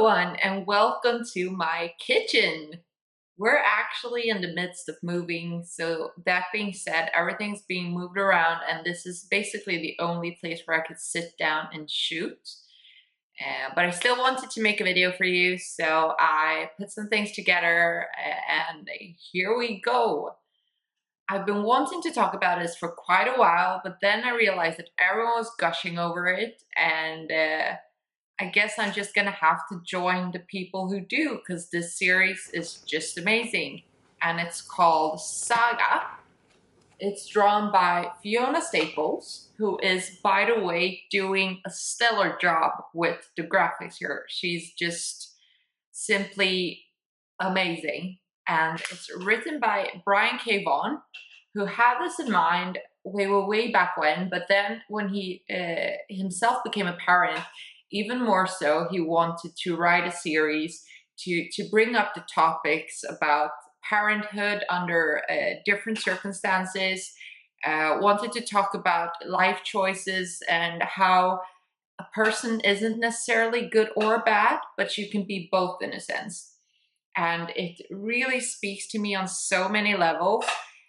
everyone, and welcome to my kitchen. We're actually in the midst of moving, so that being said, everything's being moved around, and this is basically the only place where I could sit down and shoot. But I still wanted to make a video for you, so I put some things together, and here we go. I've been wanting to talk about this for quite a while, but then I realized that everyone was gushing over it, and I guess I'm just gonna have to join the people who do, because this series is just amazing. And it's called Saga. It's drawn by Fiona Staples, who is, by the way, doing a stellar job with the graphics here. She's just simply amazing. And it's written by Brian K. Vaughan, who had this in mind way back when, but then when he himself became a parent, even more so, he wanted to write a series to bring up the topics about parenthood under different circumstances, wanted to talk about life choices and how a person isn't necessarily good or bad, but you can be both in a sense. And it really speaks to me on so many levels.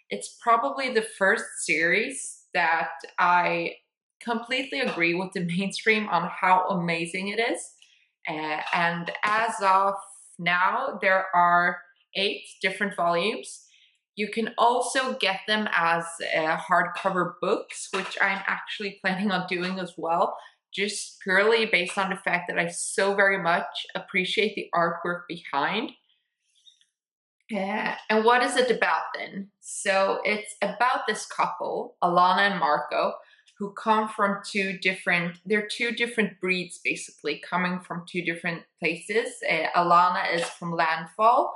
It's probably the first series that I completely agree with the mainstream on how amazing it is. And as of now, there are 8 different volumes. You can also get them as hardcover books, which I'm actually planning on doing as well, just purely based on the fact that I so very much appreciate the artwork behind. And what is it about then? So it's about this couple, Alana and Marco, who come from they're 2 different breeds basically, coming from 2 different places. Alana is from Landfall,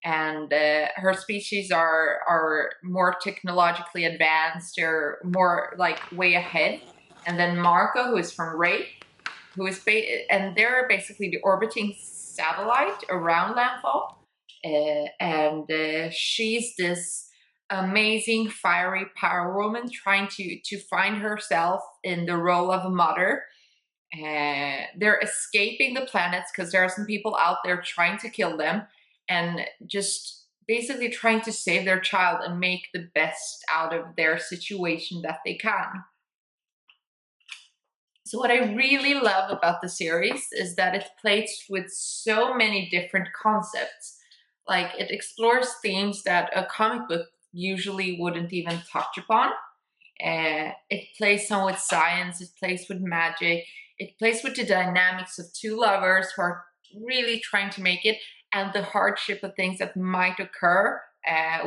and her species are more technologically advanced, they're more like way ahead. And then Marco, who is from Wraith, and they're basically the orbiting satellite around Landfall. And she's this amazing fiery power woman trying to find herself in the role of a mother. They're escaping the planets because there are some people out there trying to kill them, and just basically trying to save their child and make the best out of their situation that they can. So what I really love about the series is that it plays with so many different concepts. Like, it explores themes that a comic book usually wouldn't even touch upon. It plays some with science, it plays with magic, it plays with the dynamics of 2 lovers who are really trying to make it, and the hardship of things that might occur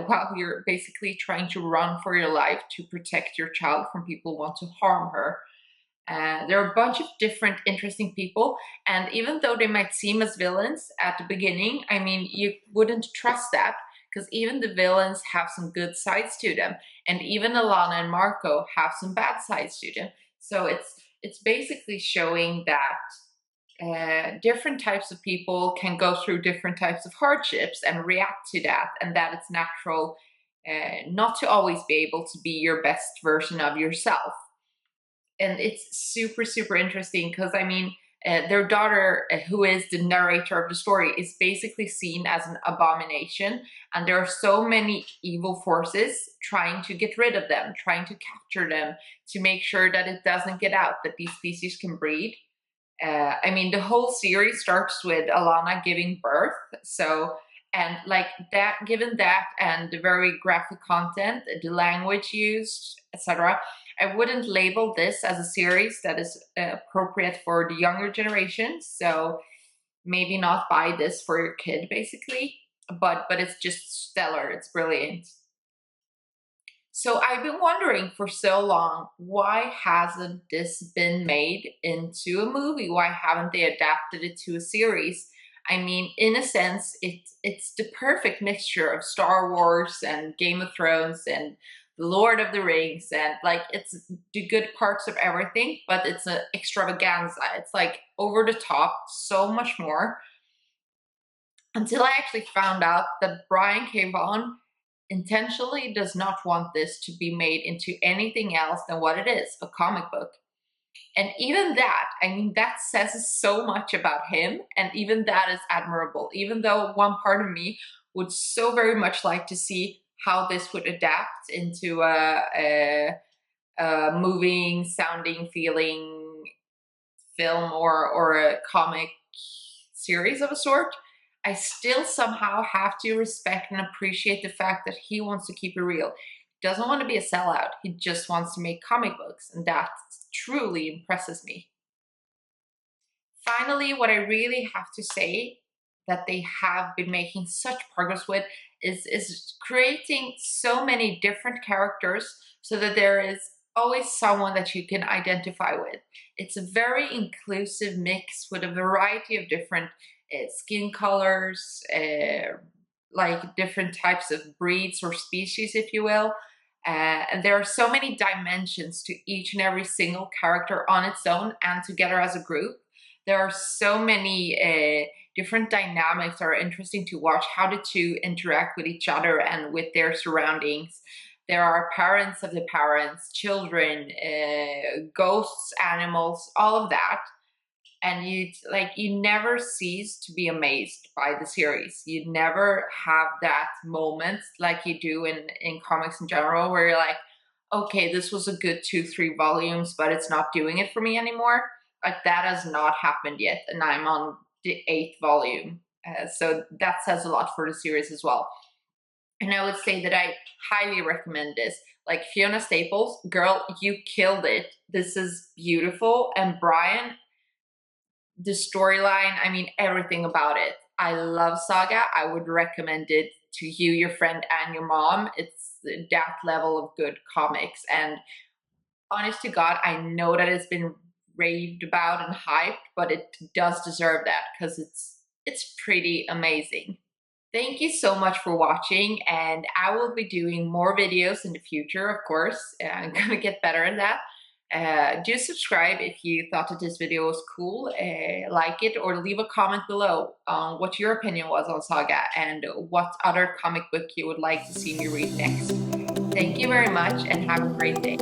while you're basically trying to run for your life to protect your child from people who want to harm her. There are a bunch of different interesting people, and even though they might seem as villains at the beginning, I mean, you wouldn't trust that, because even the villains have some good sides to them, and even Alana and Marco have some bad sides to them. So it's basically showing that different types of people can go through different types of hardships and react to that, and that it's natural not to always be able to be your best version of yourself. And it's super interesting because, I mean, their daughter, who is the narrator of the story, is basically seen as an abomination, and there are so many evil forces trying to get rid of them, trying to capture them, to make sure that it doesn't get out, that these species can breed. I mean, the whole series starts with Alana giving birth, and like that, given that and the very graphic content, the language used, etc., I wouldn't label this as a series that is appropriate for the younger generation. So maybe not buy this for your kid, basically. But it's just stellar. It's brilliant. So I've been wondering for so long, why hasn't this been made into a movie? Why haven't they adapted it to a series? I mean, in a sense, it's the perfect mixture of Star Wars and Game of Thrones and The Lord of the Rings, and like, it's the good parts of everything, but it's an extravaganza. It's like over the top, so much more. Until I actually found out that Brian K. Vaughan intentionally does not want this to be made into anything else than what it is, a comic book. And even that, I mean, that says so much about him, and even that is admirable, even though one part of me would so very much like to see how this would adapt into a moving, sounding, feeling film or a comic series of a sort. I still somehow have to respect and appreciate the fact that he wants to keep it real. He doesn't want to be a sellout. He just wants to make comic books, and that truly impresses me. Finally, what I really have to say that they have been making such progress with is creating so many different characters so that there is always someone that you can identify with. It's a very inclusive mix with a variety of different skin colors, like different types of breeds or species, if you will. And there are so many dimensions to each and every single character on its own and together as a group. There are so many different dynamics that are interesting to watch, how the two interact with each other and with their surroundings. There are parents of the parents, children, ghosts, animals, all of that. And you never cease to be amazed by the series. You never have that moment like you do in comics in general, where you're like, okay, this was a good 2-3 volumes, but it's not doing it for me anymore. Like, that has not happened yet, and I'm on the 8th volume. So that says a lot for the series as well. And I would say that I highly recommend this. Like, Fiona Staples, girl, you killed it. This is beautiful. And Brian, the storyline, I mean, everything about it. I love Saga. I would recommend it to you, your friend, and your mom. It's that level of good comics. And honest to God, I know that it's been raved about and hyped, but it does deserve that because it's pretty amazing. Thank you so much for watching, and I will be doing more videos in the future, of course. I'm gonna get better at that. Do subscribe if you thought that this video was cool, like it, or leave a comment below on what your opinion was on Saga and what other comic book you would like to see me read next. Thank you very much and have a great day.